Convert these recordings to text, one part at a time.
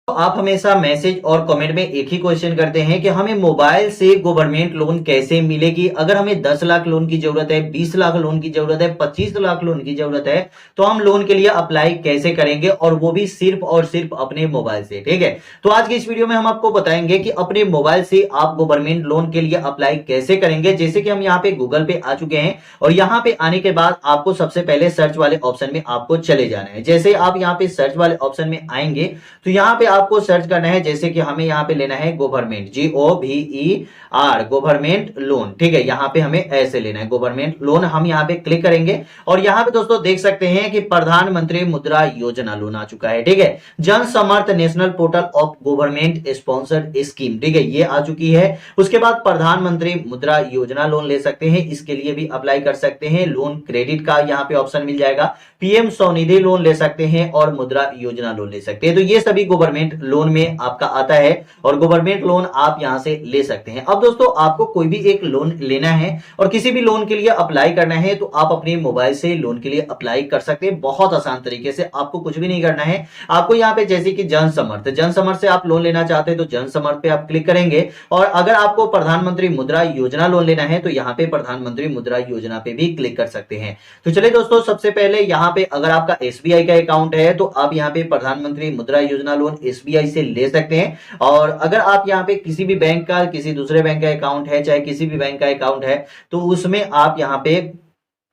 तो आप हमेशा मैसेज और कमेंट में एक ही क्वेश्चन करते हैं कि हमें मोबाइल से गवर्नमेंट लोन कैसे मिलेगी। अगर हमें 10 लाख लोन की जरूरत है, 20 लाख लोन की जरूरत है, 25 लाख लोन की जरूरत है, तो हम लोन के लिए अप्लाई कैसे करेंगे, और वो भी सिर्फ और सिर्फ अपने मोबाइल से। ठीक है, तो आज की इस वीडियो में हम आपको बताएंगे कि अपने मोबाइल से आप गवर्नमेंट लोन के लिए अप्लाई कैसे करेंगे। जैसे कि हम यहाँ पे गूगल पे आ चुके हैं और यहाँ पे आने के बाद आपको सबसे पहले सर्च वाले ऑप्शन में आपको चले जाना है। जैसे आप यहाँ पे सर्च वाले ऑप्शन में आएंगे तो यहाँ पे आपको सर्च करना है, जैसे कि हमें यहाँ पे लेना है गवर्नमेंट, GOVER, गवर्नमेंट लोन। ठीक है, यहाँ पे हमें ऐसे लेना है गवर्नमेंट लोन। हम यहाँ पे क्लिक करेंगे और यहाँ पे दोस्तों देख सकते हैं कि प्रधानमंत्री मुद्रा योजना लोन आ चुका है। ठीक है, Jan Samarth national portal of government sponsored scheme, ठीक है, ये आ चुकी है। उसके बाद प्रधानमंत्री मुद्रा योजना लोन ले सकते हैं, इसके लिए भी अप्लाई कर सकते हैं। लोन क्रेडिट का यहाँ पे ऑप्शन मिल जाएगा, PM स्वनिधि लोन ले सकते हैं और मुद्रा योजना लोन ले सकते हैं। तो ये सभी गवर्नमेंट लोन में आपका आता है और गवर्नमेंट लोन आप यहां से ले सकते हैं। अब दोस्तों आपको कोई भी एक लोन लेना है और किसी भी लोन के लिए अप्लाई करना है तो आप अपने मोबाइल से लोन के लिए अप्लाई कर सकते हैं बहुत आसान तरीके से। आपको कुछ भी नहीं करना है। आपको यहाँ पे जैसे कि जन समर्थ से आप लोन लेना चाहते हैं तो जन समर्थ पे आप क्लिक करेंगे, और अगर आपको प्रधानमंत्री मुद्रा योजना लोन लेना है तो यहाँ पे प्रधानमंत्री मुद्रा योजना पे भी क्लिक कर सकते हैं। तो चलिए दोस्तों, सबसे पहले यहाँ पे अगर आपका SBI का अकाउंट है तो आप यहाँ पे प्रधानमंत्री मुद्रा योजना लोन SBI से ले सकते हैं। और अगर आप यहाँ पे किसी भी बैंक का, किसी दूसरे बैंक का अकाउंट है, चाहे किसी भी बैंक का अकाउंट है, तो उसमें आप यहाँ पे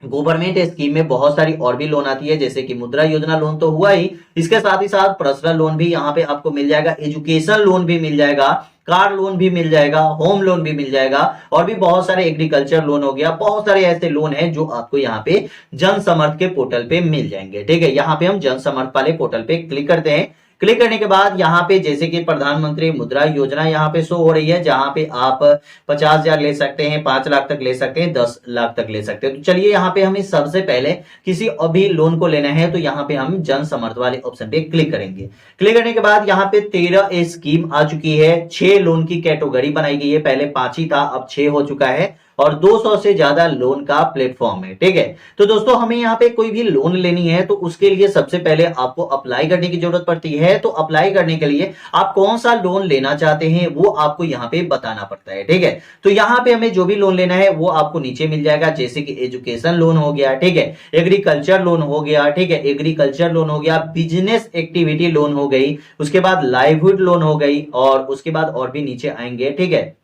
गवर्नमेंट स्कीम में बहुत सारी और भी लोन आती है, जैसे कि मुद्रा योजना लोन तो हुआ ही, इसके साथ ही साथ पर्सनल लोन भी यहाँ पे आपको मिल जाएगा, एजुकेशन लोन भी मिल जाएगा, कार लोन भी मिल जाएगा, होम लोन भी मिल जाएगा, और भी बहुत सारे एग्रीकल्चर लोन हो गया। बहुत सारे ऐसे लोन हैं जो आपको यहाँ पे जन समर्थ के पोर्टल पे मिल जाएंगे। ठीक है, यहाँ पे हम जन समर्थ वाले पोर्टल पे क्लिक करते हैं। क्लिक करने के बाद यहाँ पे जैसे कि प्रधानमंत्री मुद्रा योजना यहाँ पे शो हो रही है, जहां पे आप 50,000 ले सकते हैं, 5 लाख तक ले सकते हैं, 10 लाख तक ले सकते हैं। तो चलिए यहाँ पे हमें सबसे पहले किसी अभी लोन को लेना है तो यहाँ पे हम जन समर्थ वाले ऑप्शन पे क्लिक करेंगे। क्लिक करने के बाद यहाँ पे 13 स्कीम आ चुकी है, 6 लोन की कैटेगरी बनाई गई है। पहले 5 ही था, अब 6 हो चुका है, और 200 से ज्यादा लोन का प्लेटफॉर्म है। ठीक है, तो दोस्तों हमें यहाँ पे कोई भी लोन लेनी है तो उसके लिए सबसे पहले आपको अप्लाई करने की जरूरत पड़ती है। तो अप्लाई करने के लिए आप कौन सा लोन लेना चाहते हैं वो आपको यहाँ पे बताना पड़ता है। ठीक है, तो यहाँ पे हमें जो भी लोन लेना है वो आपको नीचे मिल जाएगा, जैसे कि एजुकेशन लोन हो गया, ठीक है, एग्रीकल्चर लोन हो गया, ठीक है, एग्रीकल्चर लोन हो गया, बिजनेस एक्टिविटी लोन हो गई, उसके बाद लाइवहुड लोन हो गई, और उसके बाद और भी नीचे आएंगे। ठीक है,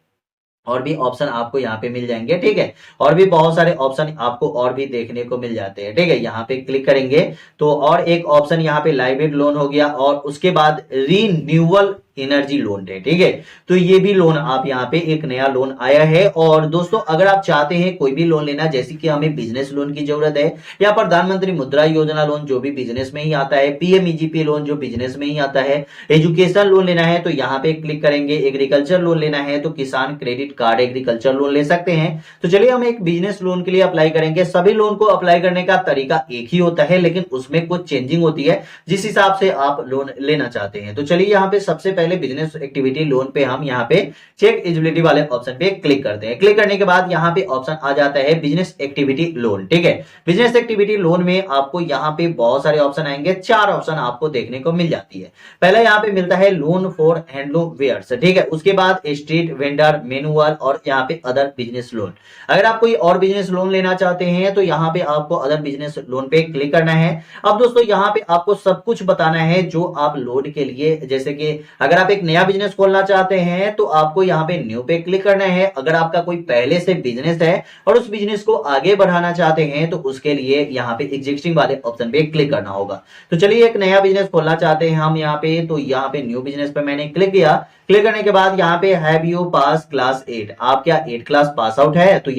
और भी ऑप्शन आपको यहाँ पे मिल जाएंगे। ठीक है, और भी बहुत सारे ऑप्शन आपको और भी देखने को मिल जाते हैं। ठीक है, यहाँ पे क्लिक करेंगे तो और एक ऑप्शन यहाँ पे लाइवहुड लोन हो गया, और उसके बाद रीन्यूअल एनर्जी लोन है। ठीक है, तो ये भी लोन आप यहाँ पे एक नया लोन आया है। और दोस्तों अगर आप चाहते हैं कोई भी लोन लेना, जैसे कि हमें बिजनेस लोन की जरूरत है, या प्रधानमंत्री मुद्रा योजना लोन जो भी बिजनेस में ही आता है, PMEGP लोन जो बिजनेस में ही आता है, एजुकेशन लोन लेना है तो यहाँ पे क्लिक करेंगे, एग्रीकल्चर लोन लेना है तो किसान क्रेडिट कार्ड एग्रीकल्चर लोन ले सकते हैं। तो चलिए हम एक बिजनेस लोन के लिए अप्लाई करेंगे। सभी लोन को अप्लाई करने का तरीका एक ही होता है, लेकिन उसमें कुछ चेंजिंग होती है जिस हिसाब से आप लोन लेना चाहते हैं। तो चलिए यहाँ पे सबसे पहले बिजनेस एक्टिविटी लोन पे हम यहाँ पे चेक एलिजिबिलिटी वाले ऑप्शन पे क्लिक करते हैं। क्लिक करने के बाद यहाँ पे ऑप्शन आ जाता है बिजनेस एक्टिविटी लोन। ठीक है, बिजनेस एक्टिविटी लोन में आपको यहाँ पे बहुत सारे ऑप्शन आएंगे, 4 ऑप्शन आपको देखने को मिल जाती है। पहला यहाँ पे मिलता है लोन फॉर हैंडलूम वेयर्स। ठीक है, उसके बाद स्ट्रीट वेंडर, मैनुअल, और यहाँ पे अदर बिजनेस लोन। अगर आप कोई और बिजनेस लोन लेना चाहते हैं तो यहाँ पे आपको अदर बिजनेस लोन पे क्लिक करना है। अब दोस्तों यहाँ पे आपको सब कुछ बताना है जो आप लोन के लिए, जैसे कि अगर आप एक नया बिजनेस खोलना चाहते हैं तो आपको यहाँ पे न्यू पे क्लिक करना है। अगर आपका कोई पहले से बिजनेस है और उस बिजनेस को आगे बढ़ाना चाहते हैं तो उसके लिए यहाँ पे एग्जिस्टिंग वाले ऑप्शन पे क्लिक करना होगा। तो चलिए एक नया बिजनेस खोलना चाहते हैं हम यहाँ पे, तो यहाँ पे न्यू बिजनेस पे मैंने क्लिक किया। क्लिक करने के बाद यहाँ पे हैव यू पास क्लास 8, आप क्या 8 क्लास पास आउट है? तो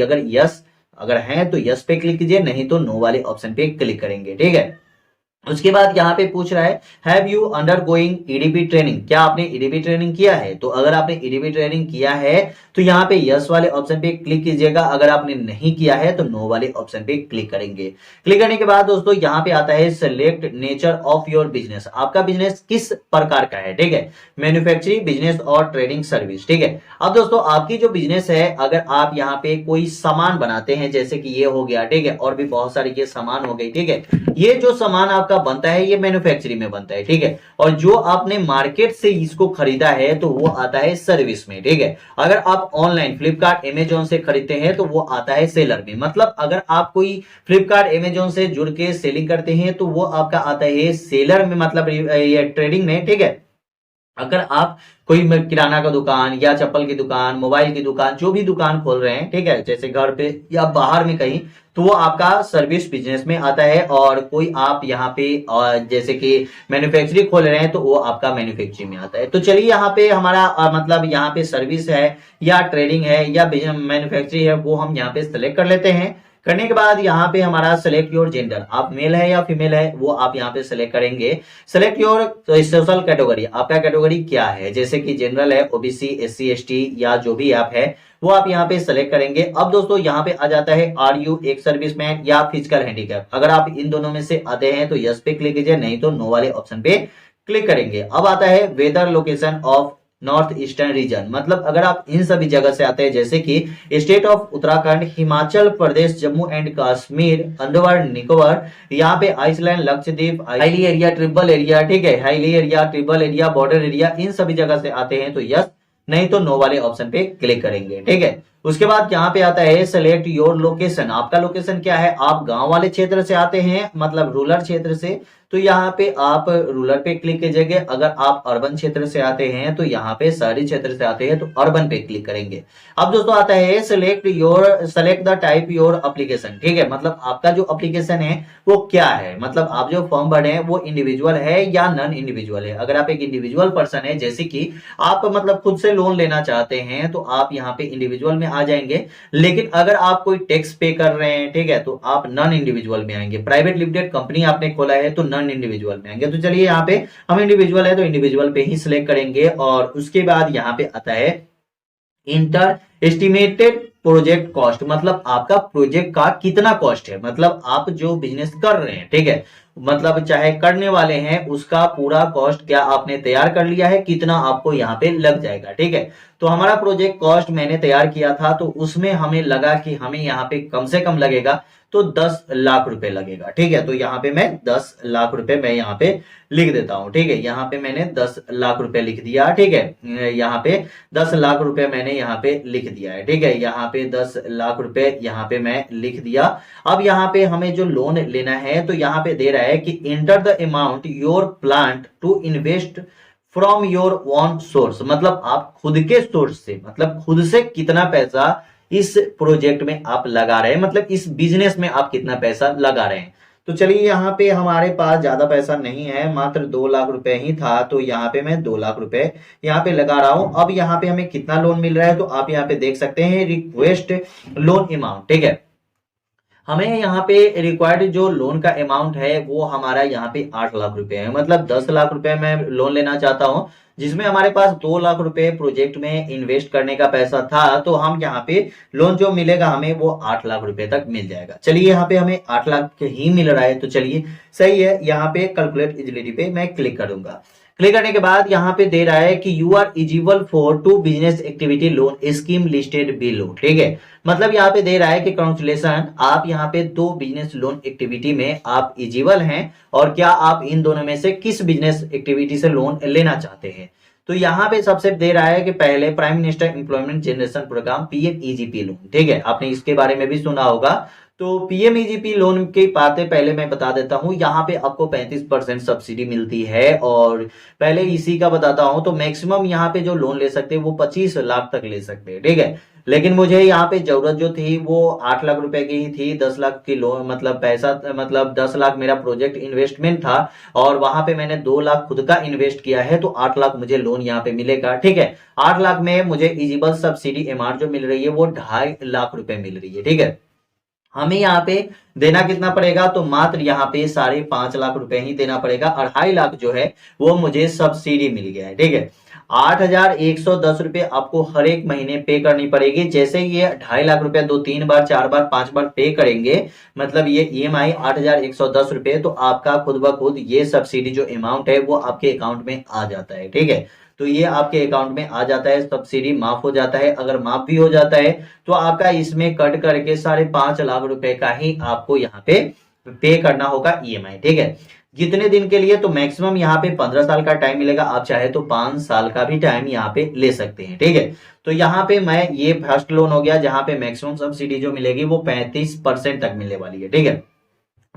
अगर है तो यस पे क्लिक कीजिए, नहीं तो नो वाले ऑप्शन पे क्लिक करेंगे। ठीक है, उसके बाद यहाँ पे पूछ रहा है have you under going EDP training, क्या आपने EDP ट्रेनिंग किया है? तो अगर आपने EDP ट्रेनिंग किया है तो यहाँ पे यस वाले ऑप्शन पे क्लिक कीजिएगा। अगर आपने नहीं किया है तो नो वाले ऑप्शन पे क्लिक करेंगे। क्लिक करने के बाद दोस्तों यहाँ पे आता है select nature of your business, आपका बिजनेस किस प्रकार का है। ठीक है, मैन्युफैक्चरिंग, बिजनेस और ट्रेडिंग सर्विस। ठीक है, अब दोस्तों आपकी जो बिजनेस है, अगर आप यहाँ पे कोई सामान बनाते हैं, जैसे कि ये हो गया, ठीक है, और भी बहुत सारे ये सामान हो गई। ठीक है, ये जो सामान आप आपका बनता है ये मैन्युफैक्चरिंग में बनता है, ठीक है। और जो आपने मार्केट से इसको खरीदा है तो वो आता है सर्विस में, ठीक है। अगर आप ऑनलाइन फ्लिपकार्ट अमेजोन से खरीदते हैं तो वो आता है सेलर में। मतलब अगर आप कोई फ्लिपकार्ट अमेजोन से जुड़ के सेलिंग करते हैं तो वो आपका आता है सेलर में, मतलब ये ट्रेडिंग में, ठीक है। अगर आप कोई किराना का दुकान या चप्पल की दुकान, मोबाइल की दुकान, जो भी दुकान खोल रहे हैं, ठीक है, जैसे घर पे या बाहर में कहीं, तो वो आपका सर्विस बिजनेस में आता है। और कोई आप यहाँ पे जैसे कि मैन्युफैक्चरिंग खोल रहे हैं तो वो आपका मैन्युफैक्चरिंग में आता है। तो चलिए यहाँ पे हमारा मतलब यहाँ पे सर्विस है या ट्रेडिंग है या मैन्युफैक्चरिंग है, वो हम यहाँ पे सेलेक्ट कर लेते हैं। करने के बाद यहाँ पे हमारा सेलेक्ट योर जेंडर, आप मेल है या फीमेल है वो आप यहाँ पे सेलेक्ट करेंगे। सेलेक्ट योर सोशल कैटेगरी, आपका कैटेगरी क्या है, जैसे कि जनरल है, ओबीसी, एससी, एसटी या जो भी आप है वो आप यहाँ पे सेलेक्ट करेंगे। अब दोस्तों यहाँ पे आ जाता है आर यू एक सर्विसमैन या फिजिकल हैंडीकैप। अगर आप इन दोनों में से आते हैं तो यस पे क्लिक कीजिए, नहीं तो नो वाले ऑप्शन पे क्लिक करेंगे। अब आता है weather location of north eastern region, मतलब अगर आप इन सभी जगह से आते हैं जैसे कि state of Uttarakhand, Himachal Pradesh, Jammu and Kashmir, Andaman Nicobar, यहाँ पे island, Lakshadweep, hilly area, tribal area, ठीक है, hilly area, tribal area, border area, इन सभी जगह से आते हैं तो यस, नहीं तो नो वाले ऑप्शन पे क्लिक करेंगे, ठीक है। उसके बाद यहाँ पे आता है सेलेक्ट योर लोकेशन, आपका लोकेशन क्या है, आप गांव वाले क्षेत्र से आते हैं, मतलब रूरल क्षेत्र से, तो यहाँ पे आप रूरल पे क्लिक कीजिएगा। अगर आप अर्बन क्षेत्र से आते हैं तो यहाँ पे शहरी क्षेत्र से आते हैं तो अर्बन पे क्लिक करेंगे। अब दोस्तों आता है select the type your application, ठीक है, मतलब आपका जो एप्लीकेशन है वो क्या है, मतलब आप जो फॉर्म भरे हैं वो इंडिविजुअल है या नॉन इंडिविजुअल है। अगर आप एक इंडिविजुअल पर्सन है, जैसे कि आप मतलब खुद से लोन लेना चाहते हैं, तो आप यहाँ पे इंडिविजुअल में आ जाएंगे। लेकिन अगर आप कोई टैक्स पे कर रहे हैं, ठीक है, तो आप नॉन इंडिविजुअल में आएंगे। प्राइवेट लिमिटेड कंपनी आपने खोला है तो नॉन इंडिविजुअल में आएंगे। तो चलिए यहाँ पे हम इंडिविजुअल है तो इंडिविजुअल पे ही सिलेक्ट करेंगे। और उसके बाद यहाँ पे आता है इंटर एस्टिमेटेड प्रोजेक्ट कॉस्ट, मतलब आपका प्रोजेक्ट का कितना कॉस्ट है, मतलब आप जो बिजनेस कर रहे हैं, ठीक है, मतलब चाहे करने वाले हैं, उसका पूरा कॉस्ट क्या आपने तैयार कर लिया है, कितना आपको यहाँ पे लग जाएगा, ठीक है। तो हमारा प्रोजेक्ट कॉस्ट मैंने तैयार किया था तो उसमें हमें लगा कि हमें यहाँ पे कम से कम लगेगा तो 10 लाख रुपए लगेगा, ठीक है। तो यहाँ पे मैं 10 लाख रुपए मैं यहाँ पे लिख देता हूं, ठीक है। यहाँ पे मैंने 10 लाख रुपए लिख दिया, ठीक है, यहाँ पे 10 लाख रुपए मैंने यहाँ पे लिख दिया है, ठीक है। यहाँ पे 10 लाख रुपए यहाँ पे मैं लिख दिया। अब यहाँ पे हमें जो लोन लेना है तो यहाँ पे दे रहा है कि enter the amount your plant to invest from your own source, मतलब आप खुद के सोर्स से, मतलब खुद से कितना पैसा इस प्रोजेक्ट में आप लगा रहे हैं, मतलब इस बिजनेस में आप कितना पैसा लगा रहे हैं। तो चलिए यहाँ पे हमारे पास ज्यादा पैसा नहीं है, मात्र 2 लाख रुपए ही था, तो यहाँ पे मैं 2 लाख रुपए यहाँ पे लगा रहा हूं। अब यहाँ पे हमें कितना लोन मिल रहा है तो आप यहाँ पे देख सकते हैं रिक्वेस्ट लोन अमाउंट, ठीक है। हमें यहाँ पे रिक्वायर्ड जो लोन का अमाउंट है वो हमारा यहाँ पे 8 लाख रुपए है, मतलब 10 लाख रुपए मैं लोन लेना चाहता हूँ, जिसमें हमारे पास 2 लाख रुपए प्रोजेक्ट में इन्वेस्ट करने का पैसा था। तो हम यहाँ पे लोन जो मिलेगा हमें वो 8 लाख रुपए तक मिल जाएगा। चलिए यहाँ पे हमें 8 लाख ही मिल रहा है तो चलिए सही है। यहाँ पे कैलकुलेट इजिलिटी पे मैं क्लिक करूंगा। क्लिक करने के बाद यहाँ पे दे रहा है कि you are eligible for 2 business activity loan scheme listed below, ठीक है। मतलब यहाँ पे दे रहा है कि कांग्रेचुलेशन, आप यहाँ पे 2 बिजनेस लोन एक्टिविटी में आप एलिजिबल हैं, और क्या आप इन दोनों में से किस बिजनेस एक्टिविटी से लोन लेना चाहते हैं। तो यहाँ पे सबसे दे रहा है कि पहले prime minister employment generation programme PMEGP loan, ठीक है, आपने इसके बारे में भी सुना होगा। तो पीएमईजीपी लोन की बातें पहले मैं बता देता हूं। यहाँ पे आपको 35% सब्सिडी मिलती है, और पहले इसी का बताता हूं तो मैक्सिमम यहाँ पे जो लोन ले सकते हैं वो 25 लाख तक ले सकते हैं, ठीक है। लेकिन मुझे यहाँ पे जरूरत जो थी वो 8 लाख रुपए की ही थी। 10 लाख की लोन मतलब पैसा, मतलब 10 लाख मेरा प्रोजेक्ट इन्वेस्टमेंट था, और वहां पे मैंने 2 लाख खुद का इन्वेस्ट किया है, तो 8 लाख मुझे लोन यहाँ पे मिलेगा, ठीक है। 8 लाख में मुझे एलिजिबल सब्सिडी अमाउंट जो मिल रही है वो 2.5 लाख रुपए मिल रही है, ठीक है। हमें यहाँ पे देना कितना पड़ेगा, तो मात्र यहाँ पे 5.5 लाख रुपए ही देना पड़ेगा। 2.5 लाख जो है वो मुझे सब्सिडी मिल गया है, ठीक है। 8,110 रुपए आपको हर एक महीने पे करनी पड़ेगी। जैसे ये 2.5 लाख रुपए 2 3 बार 4 बार 5 बार पे करेंगे, मतलब ये ईएमआई 8,110 रुपए, तो आपका खुद ब खुद ये सब्सिडी जो अमाउंट है वो आपके अकाउंट में आ जाता है, ठीक है। तो ये आपके अकाउंट में आ जाता है, सब्सिडी माफ हो जाता है। अगर माफ भी हो जाता है तो आपका इसमें कट करके 5.5 लाख रुपए का ही आपको यहाँ पे करना होगा ईएमआई, ठीक है। कितने दिन के लिए, तो मैक्सिमम यहाँ पे 15 साल का टाइम मिलेगा, आप चाहे तो 5 साल का भी टाइम यहाँ पे ले सकते हैं, ठीक है। तो यहाँ पे मैं ये फर्स्ट लोन हो गया जहां पे मैक्सिमम सब्सिडी जो मिलेगी वो 35% तक मिलने वाली है, ठीक है।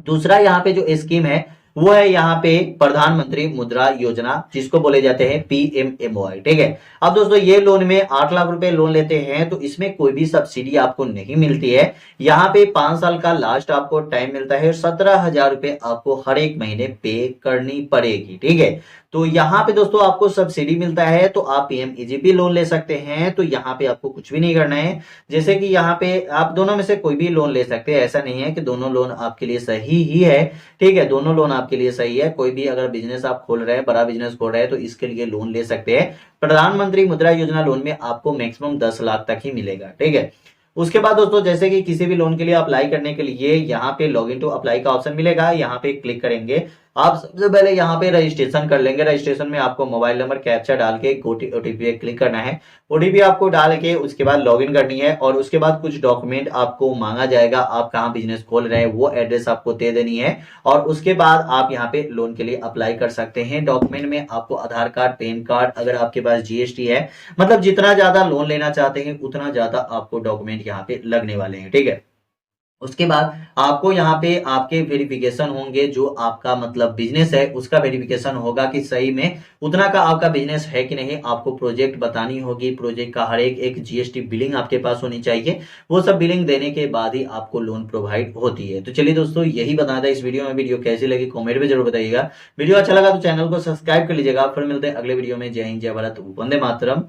दूसरा यहाँ पे जो स्कीम है वो है यहाँ पे प्रधानमंत्री मुद्रा योजना, जिसको बोले जाते हैं पीएमएमवाई, ठीक है। अब दोस्तों ये लोन में 8 लाख रुपए लोन लेते हैं तो इसमें कोई भी सब्सिडी आपको नहीं मिलती है। यहाँ पे 5 साल का लास्ट आपको टाइम मिलता है, 17,000 रुपए आपको हर एक महीने पे करनी पड़ेगी, ठीक है। तो यहाँ पे दोस्तों आपको सब्सिडी मिलता है तो आप पीएमईजीपी लोन ले सकते हैं। तो यहाँ पे आपको कुछ भी नहीं करना है, जैसे कि यहाँ पे आप दोनों में से कोई भी लोन ले सकते हैं, ऐसा नहीं है कि दोनों लोन आपके लिए सही ही है, ठीक है। दोनों लोन आपके लिए सही है। कोई भी अगर बिजनेस आप खोल रहे हैं, बड़ा बिजनेस खोल रहे हैं, तो इसके लिए लोन ले सकते हैं। प्रधानमंत्री मुद्रा योजना लोन में आपको मैक्सिमम 10 लाख तक ही मिलेगा, ठीक है। उसके बाद दोस्तों जैसे कि किसी भी लोन के लिए अप्लाई करने के लिए यहाँ पे लॉग इन टू अप्लाई का ऑप्शन मिलेगा, यहाँ पे क्लिक करेंगे। आप सबसे पहले यहाँ पे रजिस्ट्रेशन कर लेंगे। रजिस्ट्रेशन में आपको मोबाइल नंबर कैप्चा डाल के ओटीपी पे क्लिक करना है। ओटीपी आपको डाल के उसके बाद लॉगिन करनी है और उसके बाद कुछ डॉक्यूमेंट आपको मांगा जाएगा। आप कहाँ बिजनेस खोल रहे हैं वो एड्रेस आपको दे देनी है और उसके बाद आप यहाँ पे लोन के लिए अप्लाई कर सकते हैं। डॉक्यूमेंट में आपको आधार कार्ड, पैन कार्ड, अगर आपके पास जीएसटी है, मतलब जितना ज्यादा लोन लेना चाहते हैं उतना ज्यादा आपको डॉक्यूमेंट यहाँ पे लगने वाले हैं, ठीक है। उसके बाद आपको यहाँ पे आपके वेरिफिकेशन होंगे, जो आपका मतलब बिजनेस है उसका वेरिफिकेशन होगा कि सही में उतना का आपका बिजनेस है कि नहीं। आपको प्रोजेक्ट बतानी होगी, प्रोजेक्ट का हर एक जीएसटी बिलिंग आपके पास होनी चाहिए। वो सब बिलिंग देने के बाद ही आपको लोन प्रोवाइड होती है। तो चलिए दोस्तों यही बताना था इस वीडियो में। वीडियो कैसी लगी कमेंट में जरूर बताइएगा। वीडियो अच्छा लगा तो चैनल को सब्सक्राइब कर लीजिएगा। फिर मिलते हैं अगले वीडियो में। जय हिंद, जय भारत, वंदे मातरम।